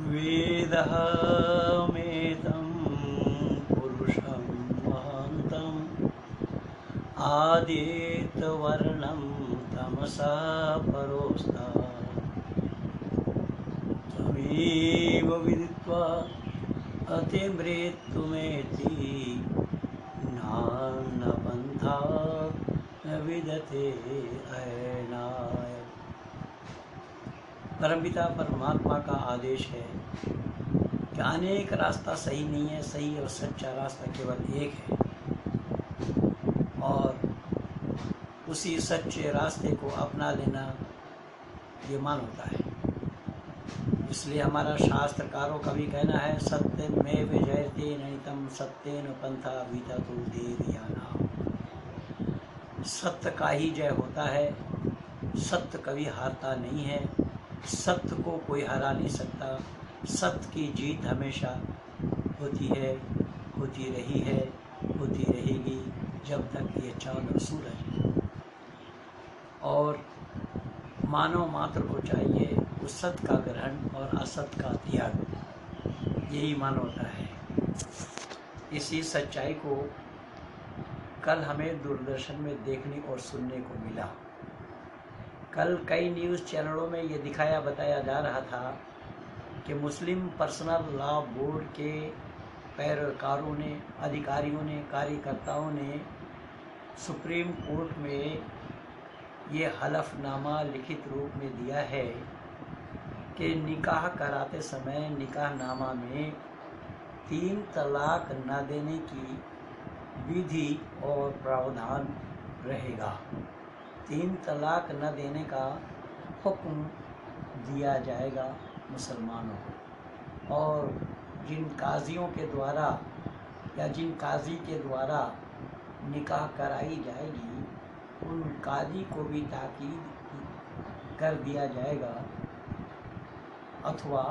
वेदमेतं पुरुषं महान्तं आदित्यवर्णं तमसा परोस्तात् त्वमेव विदित्वा अतिमृत्युमेति नान्यपन्था न विदते अयनाय। परमपिता परमात्मा का आदेश है कि अनेक रास्ता सही नहीं है, सही और सच्चा रास्ता केवल एक है, और उसी सच्चे रास्ते को अपना लेना ये मान होता है। इसलिए हमारा शास्त्रकारों का भी कहना है, सत्यमेव जयते नैतम सत्येन पंथा विततो देवयाना। सत्य का ही जय होता है, सत्य कभी हारता नहीं है, सत्य को कोई हरा नहीं सकता। सत्य की जीत हमेशा होती है, होती रही है, होती रहेगी जब तक ये चांद और सूरज। और मानव मात्र को चाहिए उस सत्य का ग्रहण और असत्य का त्याग, यही मानवता है। इसी सच्चाई को कल हमें दूरदर्शन में देखने और सुनने को मिला। कल कई न्यूज़ चैनलों में ये दिखाया बताया जा रहा था कि मुस्लिम पर्सनल लॉ बोर्ड के पैरोकारों ने, अधिकारियों ने, कार्यकर्ताओं ने सुप्रीम कोर्ट में ये हलफनामा लिखित रूप में दिया है कि निकाह कराते समय निकाह नामा में 3 तलाक न देने की विधि और प्रावधान रहेगा। 3 तलाक न देने का हुक्म दिया जाएगा मुसलमानों को, और जिन काजियों के द्वारा या जिन काजी के द्वारा निकाह कराई जाएगी उन काजी को भी ताकीद कर दिया जाएगा, अथवा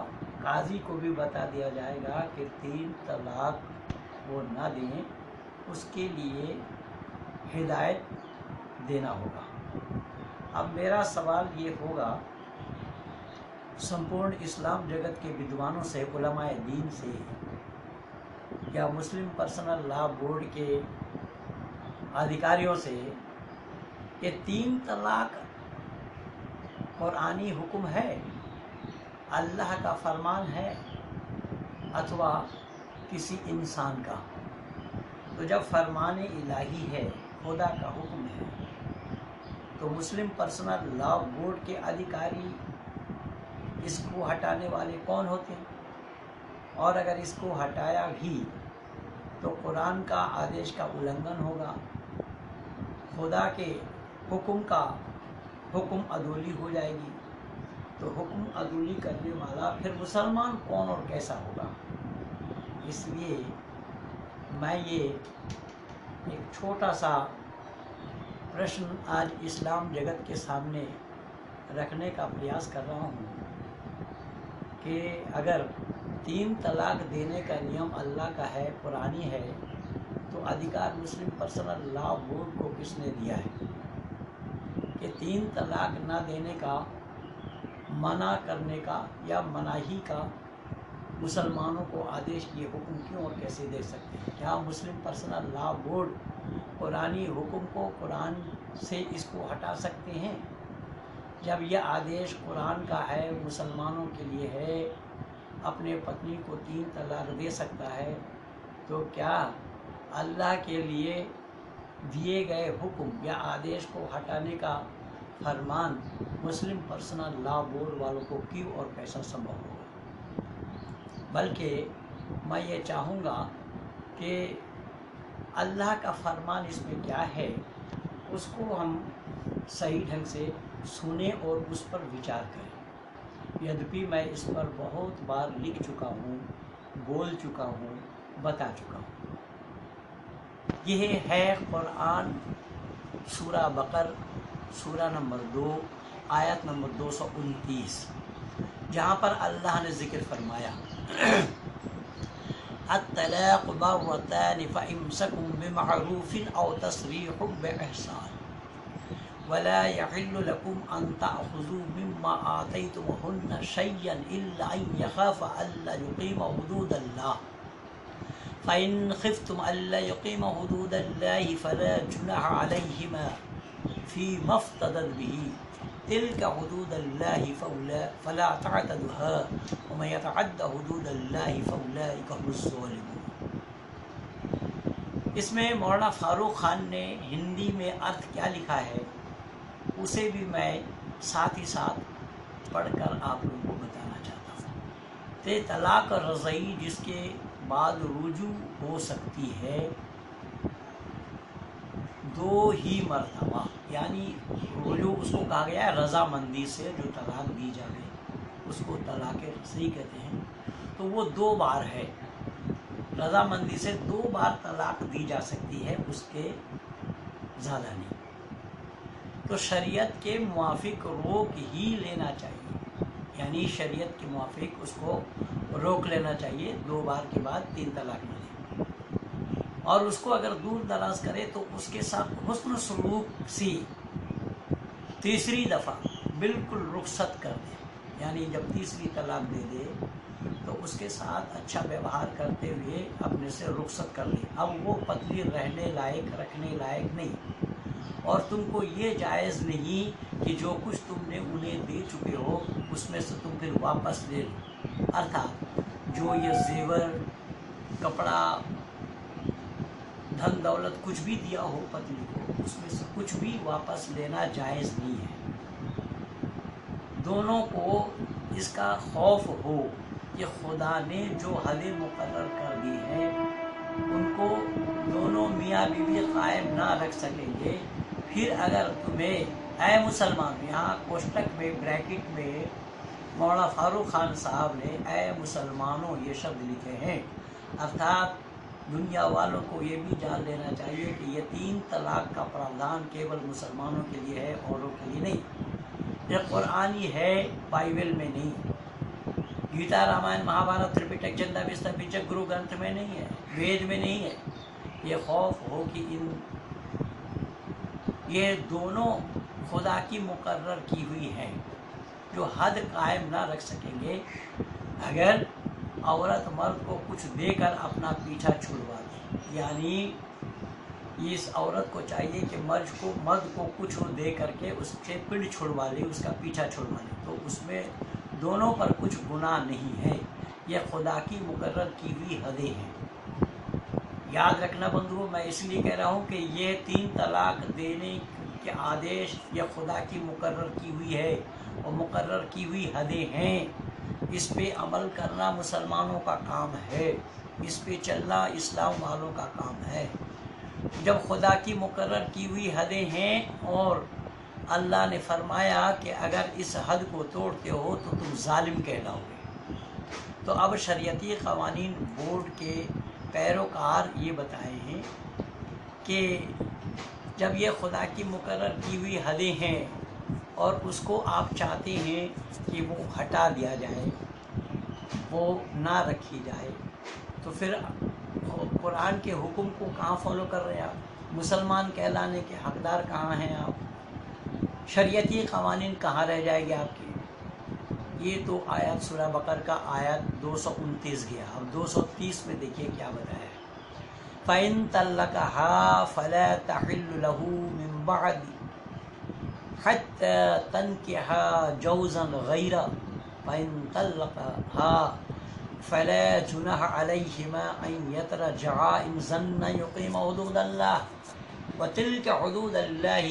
काजी को भी बता दिया जाएगा कि 3 तलाक वो ना दें, उसके लिए हिदायत देना होगा। अब मेरा सवाल ये होगा संपूर्ण इस्लाम जगत के विद्वानों से, उलमाए दीन से, या मुस्लिम पर्सनल लॉ बोर्ड के अधिकारियों से, ये 3 तलाक कुरानी हुक्म है, अल्लाह का फरमान है, अथवा किसी इंसान का? तो जब फरमान इलाही है, खुदा का हुक्म है, तो मुस्लिम पर्सनल लॉ बोर्ड के अधिकारी इसको हटाने वाले कौन होते हैं? और अगर इसको हटाया भी तो कुरान का आदेश का उल्लंघन होगा, खुदा के हुक्म का हुक्म अदूली हो जाएगी। तो हुक्म अदूली करने वाला फिर मुसलमान कौन और कैसा होगा? इसलिए मैं ये एक छोटा सा प्रश्न आज इस्लाम जगत के सामने रखने का प्रयास कर रहा हूँ कि अगर 3 तलाक देने का नियम अल्लाह का है, कुरानी है, तो अधिकार मुस्लिम पर्सनल लॉ बोर्ड को किसने दिया है कि 3 तलाक ना देने का, मना करने का या मनाही का मुसलमानों को आदेश ये हुक्म क्यों और कैसे दे सकते हैं? क्या मुस्लिम पर्सनल लॉ बोर्ड कुरानी हुक्म को कुरान से इसको हटा सकते हैं? जब यह आदेश कुरान का है, मुसलमानों के लिए है, अपने पत्नी को 3 तलाक दे सकता है, तो क्या अल्लाह के लिए दिए गए हुक्म या आदेश को हटाने का फरमान मुस्लिम पर्सनल लॉ बोर्ड वालों को क्यों और कैसा संभव होगा? बल्कि मैं ये चाहूँगा कि अल्लाह का फरमान इसमें क्या है उसको हम सही ढंग से सुने और उस पर विचार करें। यद्यपि मैं इस पर बहुत बार लिख चुका हूँ, बोल चुका हूँ, बता चुका हूँ। यह है कुरान सूरा बकर, सूरा नंबर 2, आयत नंबर 229, जहाँ पर अल्लाह ने जिक्र फरमाया, अत्तलाक़ मर्रतान फ़इम्सकुम बिमअरूफ़िन औ तस्रीहुम बिइहसान ولا يحل لكم أن تأخذوا مما آتيتموهن شيئا إلا أن يخاف ألا يقيم حدود الله فإن خفتم ألا يقيم حدود الله فلا جناح عليهما فيما افتدت به تلك حدود الله فلا تعتدوها ومن يتعد حدود الله فأولئك هم الظالمون۔ اس میں مولانا فاروق خان نے ہندی میں ارتھ کیا لکھا ہے اسے بھی میں ساتھ ہی ساتھ پڑھ کر آپ لوگوں کو بتانا چاہتا ہوں۔ کہ طلاق رضعی جس کے بعد رجوع ہو سکتی ہے 2 ہی مرتبہ، یعنی رجوع اس کو کہا گیا ہے رضامندی سے جو طلاق دی جائے اس کو طلاق رضعی کہتے ہیں، تو وہ 2 بار ہے۔ رضامندی سے 2 بار طلاق دی جا سکتی ہے، اس کے زیادہ نہیں۔ تو شریعت کے موافق روک ہی لینا چاہیے، یعنی شریعت کے موافق اس کو روک لینا چاہیے، 2 بار کے بعد 3 طلاق نہ دے، اور اس کو اگر دور دراز کرے تو اس کے ساتھ حسن سلوک سے تیسری دفعہ بالکل رخصت کر دے، یعنی جب تیسری طلاق دے دے تو اس کے ساتھ اچھا ویوہار کرتے ہوئے اپنے سے رخصت کر لے۔ اب وہ پتلی رہنے لائق رکھنے لائق نہیں، اور تم کو یہ جائز نہیں کہ جو کچھ تم نے انہیں دے چکے ہو اس میں سے تم پھر واپس لے لو، ارتھات جو یہ زیور کپڑا دھن دولت کچھ بھی دیا ہو پتلی کو اس میں سے کچھ بھی واپس لینا جائز نہیں ہے۔ دونوں کو اس کا خوف ہو کہ خدا نے جو حد مقرر کر دی ہے ان کو دونوں میاں بیوی قائم نہ رکھ سکیں گے، پھر اگر تمہیں اے مسلمان، یہاں کوشٹک میں بریکٹ میں مولانا فاروق خان صاحب نے اے مسلمانوں یہ شبد لکھے ہیں، ارتھات دنیا والوں کو یہ بھی جان لینا چاہیے کہ یہ 3 طلاق کا پراودھان کیول مسلمانوں کے لیے ہے، اوروں کے لیے نہیں۔ یہ قرآنی ہے، بائبل میں نہیں، گیتا رامائن مہابھارت ترپٹک چندا وستہ پنچک گرو گرنتھ میں نہیں ہے، وید میں نہیں ہے۔ یہ خوف ہو کہ یہ دونوں خدا کی مقرر کی ہوئی ہیں جو حد قائم نہ رکھ سکیں گے، اگر عورت مرد کو کچھ دے کر اپنا پیچھا چھڑوا دے، یعنی اس عورت کو چاہیے کہ مرد کو کچھ دے کر کے اس سے پڑ چھڑوا لے، اس کا پیچھا چھڑوا لے، تو اس میں دونوں پر کچھ گناہ نہیں ہے، یہ خدا کی مقرر کی ہوئی حدیں ہیں۔ یاد رکھنا بندھو، میں اس لیے کہہ رہا ہوں کہ یہ 3 طلاق دینے کے آدیش یہ خدا کی مقرر کی ہوئی ہے اور مقرر کی ہوئی حدیں ہیں، اس پہ عمل کرنا مسلمانوں کا کام ہے، اس پہ چلنا اسلام والوں کا کام ہے۔ جب خدا کی مقرر کی ہوئی حدیں ہیں اور اللہ نے فرمایا کہ اگر اس حد کو توڑتے ہو تو تم ظالم کہلاؤ گے، تو اب شریعتی قوانین بورڈ کے پیروکار یہ بتائے ہیں کہ جب یہ خدا کی مقرر کی ہوئی حدیں ہیں اور اس کو آپ چاہتے ہیں کہ وہ ہٹا دیا جائے، وہ نہ رکھی جائے، تو پھر قرآن کے حکم کو کہاں فالو کر رہے ہیں آپ؟ مسلمان کہلانے کے حقدار کہاں ہیں آپ؟ شریعتی قوانین کہاں رہ جائے گے آپ کی؟ یہ تو آیات سورہ بقرہ کا آیت 229 گیا، اب 230 میں دیکھیے کیا بتایا ہے۔ فَإِن طَلَّقَهَا فَلَا تَحِلُّ لَهُ مِن بَعْدِ حَتَّى تَنكِحَ زَوْجًا غَيْرَهُ فَإِن طَلَّقَهَا فَلَا جُنَاحَ عَلَيْهِمَا أَن يَتَرَاجَعَا إِن ظَنَّا يُقِيمَا حُدُودَ اللَّهِ وَتِلْكَ حُدُودُ اللَّهِ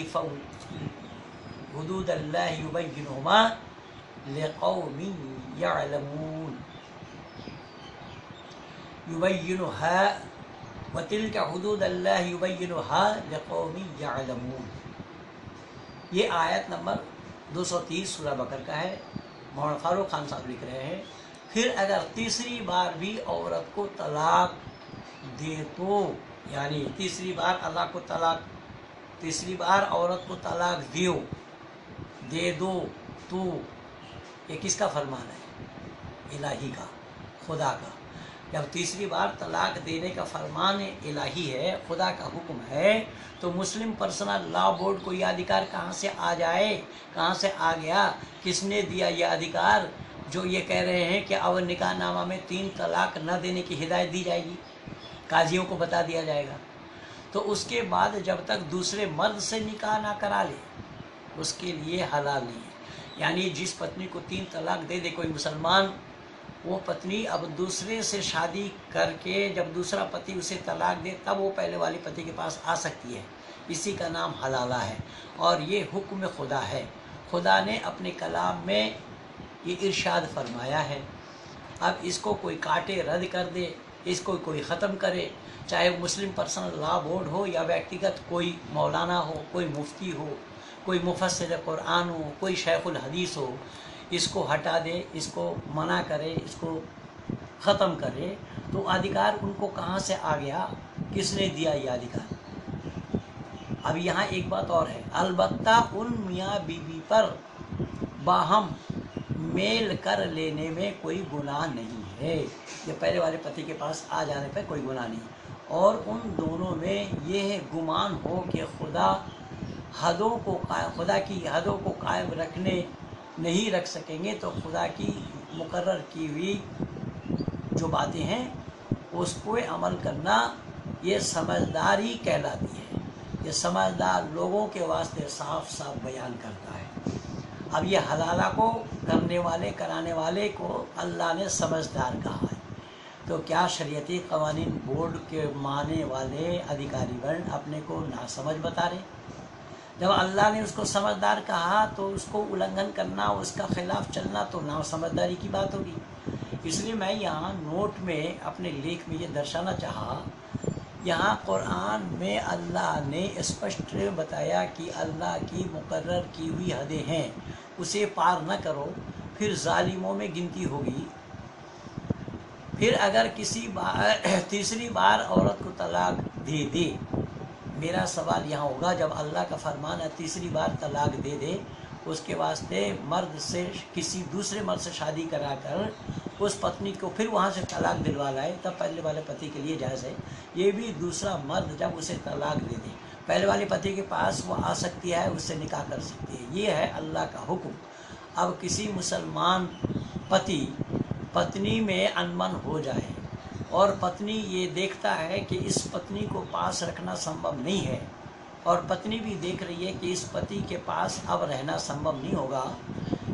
يُبَيِّنُهَا لِقَوْمٍ يَعْلَمُونَ وَتِلْكَ حُدُودُ اللَّهِ يُبَيِّنُهَا لِقَوْمٍ يَعْلَمُونَ۔ یہ آیت نمبر 230 سورہ بقرہ کا ہے، مولانا فاروق خان صاحب لکھ رہے ہیں۔ پھر اگر تیسری بار بھی عورت کو طلاق دے تو، یعنی تیسری بار عورت کو طلاق دے دو تو یہ کس کا فرمان ہے؟ الہی کا، خدا کا۔ जब तीसरी बार तलाक देने का फरमान इलाही है, खुदा का हुक्म है, तो मुस्लिम पर्सनल लॉ बोर्ड को यह अधिकार कहाँ से आ जाए, कहाँ से आ गया, किसने दिया यह अधिकार जो ये कह रहे हैं कि अब निकाह नामा में 3 तलाक न देने की हिदायत दी जाएगी, काजियों को बता दिया जाएगा। तो उसके बाद जब तक दूसरे मर्द से निकाह ना करा ले उसके लिए हलाल नहीं है। यानी जिस पत्नी को 3 तलाक दे दे कोई मुसलमान, वो पत्नी अब दूसरे से शादी करके जब दूसरा पति उसे तलाक दे तब वो पहले वाले पति के पास आ सकती है। इसी का नाम हलाला है और ये हुक्म खुदा है। खुदा ने अपने कलाम में ये इरशाद फरमाया है। अब इसको कोई काटे, रद्द कर दे, इसको कोई ख़त्म करे, चाहे मुस्लिम पर्सनल लॉ बोर्ड हो या व्यक्तिगत कोई मौलाना हो, कोई मुफ्ती हो, कोई मुफस्सिर कुरान हो, कोई शेखुल हदीस हो, इसको हटा दे, इसको मना करे, इसको ख़त्म करे, तो अधिकार उनको कहाँ से आ गया, किसने दिया ये अधिकार। अब यहाँ एक बात और है, अलबत्ता उन मियाँ बीवी पर बाहम मेल कर लेने में कोई गुनाह नहीं है। ये पहले वाले पति के पास आ जाने पर कोई गुनाह नहीं, और उन दोनों में यह गुमान हो कि खुदा की हदों को कायम रखने नहीं रख सकेंगे, तो खुदा की मुकर्रर की हुई जो बातें हैं उसको अमल करना ये समझदारी कहलाती है। ये समझदार लोगों के वास्ते साफ साफ बयान करता है। अब ये हलाला को करने वाले, कराने वाले को अल्लाह ने समझदार कहा है, तो क्या शरीयती कवानीन बोर्ड के मानने वाले अधिकारीगण अपने को नासमझ बता रहे? जब अल्लाह ने उसको समझदार कहा तो उसको उल्लंघन करना, उसका खिलाफ चलना तो ना समझदारी की बात होगी। इसलिए मैं यहाँ नोट में अपने लेख में ये दर्शाना चाहा, यहाँ कुरान में अल्लाह ने स्पष्ट बताया कि अल्लाह की मुकर्रर की हुई हदें हैं, उसे पार न करो, फिर जालिमों में गिनती होगी। फिर अगर किसी बार तीसरी बार औरत को तलाक दे दे, मेरा सवाल यहाँ होगा, जब अल्लाह का फरमान है तीसरी बार तलाक दे दे, उसके वास्ते मर्द से किसी दूसरे मर्द से शादी कराकर उस पत्नी को फिर वहाँ से तलाक दिलवा लाए, तब पहले वाले पति के लिए जायज़ है। ये भी दूसरा मर्द जब उसे तलाक दे दे, पहले वाले पति के पास वो आ सकती है, उससे निकाह कर सकती है। ये है अल्लाह का हुक्म। अब किसी मुसलमान पति पत्नी में अनबन हो जाए और पत्नी ये देखता है कि इस पत्नी को पास रखना संभव नहीं है, और पत्नी भी देख रही है कि इस पति के पास अब रहना संभव नहीं होगा,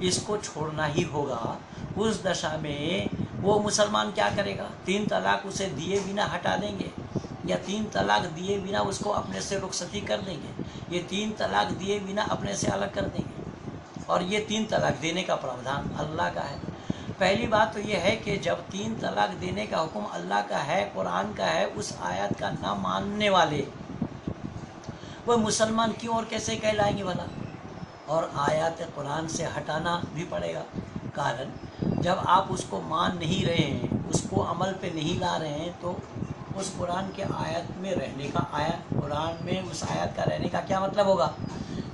इसको छोड़ना ही होगा, उस दशा में वो मुसलमान क्या करेगा? 3 तलाक उसे दिए बिना हटा देंगे, या 3 तलाक दिए बिना उसको अपने से रुखसती कर देंगे, ये 3 तलाक दिए बिना अपने से अलग कर देंगे। और ये 3 तलाक देने का प्रावधान अल्लाह का है। पहली बात तो ये है कि जब 3 तलाक देने का हुक्म अल्लाह का है, कुरान का है, उस आयत का ना मानने वाले वो मुसलमान क्यों और कैसे कहलाएंगे भला? और आयत कुरान से हटाना भी पड़ेगा, कारण जब आप उसको मान नहीं रहे हैं, उसको अमल पे नहीं ला रहे हैं, तो उस कुरान के आयत में रहने का, कुरान में उस आयत का रहने का क्या मतलब होगा?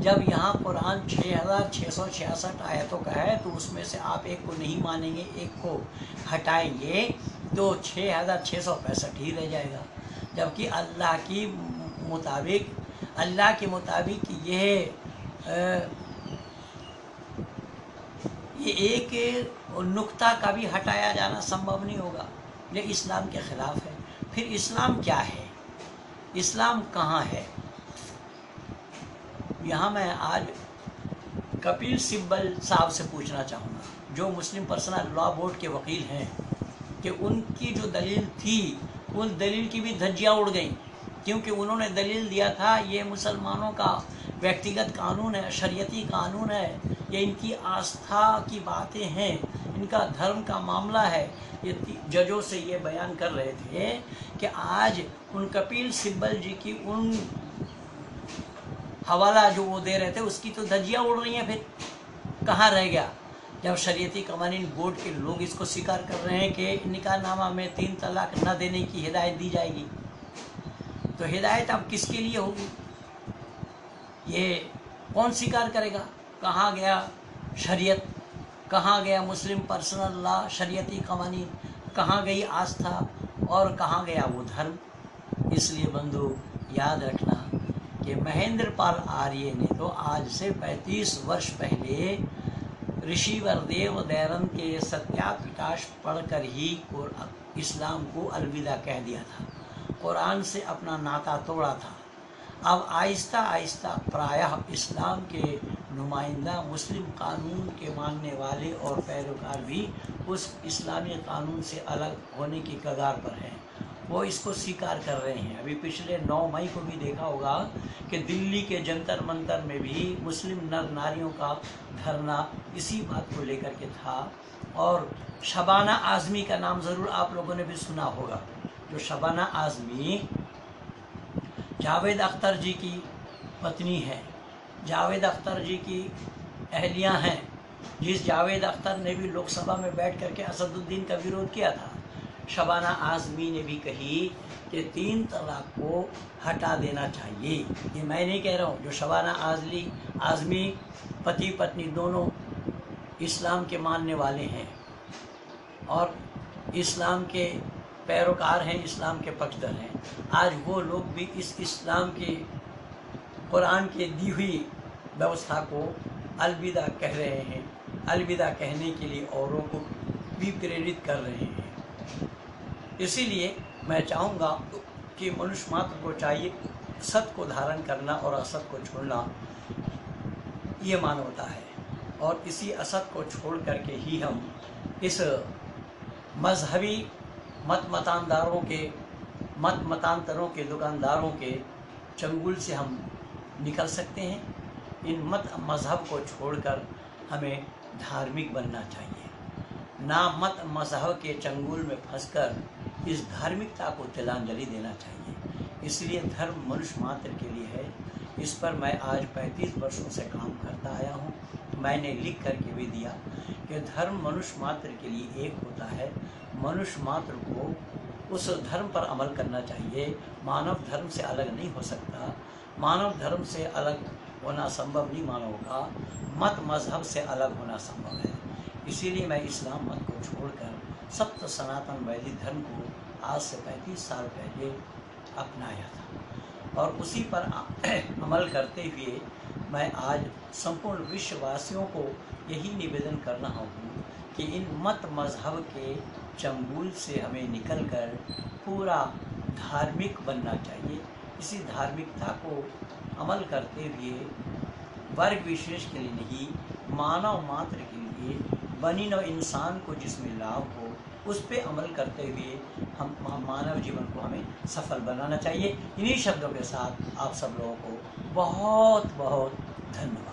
जब यहाँ कुरान 6666 आयतों का है, तो उसमें से आप एक को नहीं मानेंगे, एक को हटाएंगे, तो 6665 ही रह जाएगा। जबकि अल्लाह के मुताबिक ये एक नुक्ता का भी हटाया जाना संभव नहीं होगा। ये इस्लाम के ख़िलाफ़ है। फिर इस्लाम क्या है? इस्लाम कहाँ है? यहाँ मैं आज कपिल सिब्बल साहब से पूछना चाहूँगा, जो मुस्लिम पर्सनल लॉ बोर्ड के वकील हैं, कि उनकी जो दलील थी, उस दलील की भी धज्जियाँ उड़ गईं, क्योंकि उन्होंने दलील दिया था ये मुसलमानों का व्यक्तिगत कानून है, शरीयती कानून है, ये इनकी आस्था की बातें हैं, इनका धर्म का मामला है। ये जजों से ये बयान कर रहे थे कि आज उन कपिल सिब्बल जी की उन हवाला जो वो दे रहे थे उसकी तो धज्जियाँ उड़ रही हैं। फिर कहाँ रह गया जब शरीयती कवानीन बोर्ड के लोग इसको स्वीकार कर रहे हैं कि निकाहनामा में 3 तलाक न देने की हिदायत दी जाएगी? तो हिदायत अब किसके लिए होगी? ये कौन स्वीकार करेगा? कहाँ गया शरीयत, कहाँ गया मुस्लिम पर्सनल लॉ, शरीयती कवानीन? कहाँ गई आस्था और कहाँ गया वो धर्म। इसलिए बंधु याद रखना कि महेंद्र पाल आर्य ने तो आज से 35 वर्ष पहले ऋषिवर देव दैरन के सत्याप्रकाश पढ़कर ही इस्लाम को अलविदा कह दिया था, कुरान से अपना नाता तोड़ा था। अब आहिस्ता आहिस्ता प्रायः इस्लाम के नुमाइंदा मुस्लिम कानून के मानने वाले और पैरोकार भी उस इस्लामी कानून से अलग होने की कगार पर हैं। वो इसको स्वीकार कर रहे हैं। अभी पिछले 9 मई को भी देखा होगा कि दिल्ली के जंतर मंतर में भी मुस्लिम नर नारियों का धरना इसी बात को लेकर के था। और शबाना आज़मी का नाम ज़रूर आप लोगों ने भी सुना होगा। जो शबाना आज़मी जावेद अख्तर जी की पत्नी है, जावेद अख्तर जी की अहलिया हैं, जिस जावेद अख्तर ने भी लोकसभा में बैठ करके असदुद्दीन का विरोध किया था। शबाना आज़मी ने भी कही कि 3 तलाक को हटा देना चाहिए। ये मैं नहीं कह रहा हूँ, जो शबाना आज़मी पति पत्नी दोनों इस्लाम के मानने वाले हैं और इस्लाम के पैरोकार हैं, इस्लाम के पक्षधर हैं, आज वो लोग भी इस इस्लाम के कुरान के दी हुई व्यवस्था को अलविदा कह रहे हैं। अलविदा कहने के लिए औरों को भी प्रेरित कर रहे हैं। इसीलिए मैं चाहूँगा कि मनुष्य मात्र को चाहिए सत्य को धारण करना और असत को छोड़ना, ये मानवता है। और इसी असत को छोड़ करके ही हम इस मजहबी मतांतरों के दुकानदारों के चंगुल से हम निकल सकते हैं। इन मजहब को छोड़कर हमें धार्मिक बनना चाहिए, ना मत मजहब के चंगुल में फंसकर इस धार्मिकता को तिलांजलि देना चाहिए। इसलिए धर्म मनुष्य मात्र के लिए है। इस पर मैं आज 35 वर्षों से काम करता आया हूँ। मैंने लिख करके भी दिया कि धर्म मनुष्य मात्र के लिए एक होता है। मनुष्य मात्र को उस धर्म पर अमल करना चाहिए। मानव धर्म से अलग नहीं हो सकता। मानव धर्म से अलग होना संभव नहीं मानव का, मत मजहब से अलग होना संभव है। इसीलिए मैं इस्लाम मत को छोड़कर सप्त सनातन वैदिक धर्म को आज से 35 साल पहले अपनाया था और उसी पर अमल करते हुए मैं आज संपूर्ण विश्ववासियों को यही निवेदन कर रहा हूँ कि इन मत मजहब के चंगुल से हमें निकलकर पूरा धार्मिक बनना चाहिए। इसी धार्मिकता को अमल करते हुए वर्ग विशेष के लिए नहीं, मानव मात्र के लिए बनी नौ इंसान को जिसमें लाभ हो उस पे अमल करते हुए हम मानव जीवन को हमें सफल बनाना चाहिए। इन्हीं शब्दों के साथ आप सब लोगों को बहुत बहुत धन्यवाद।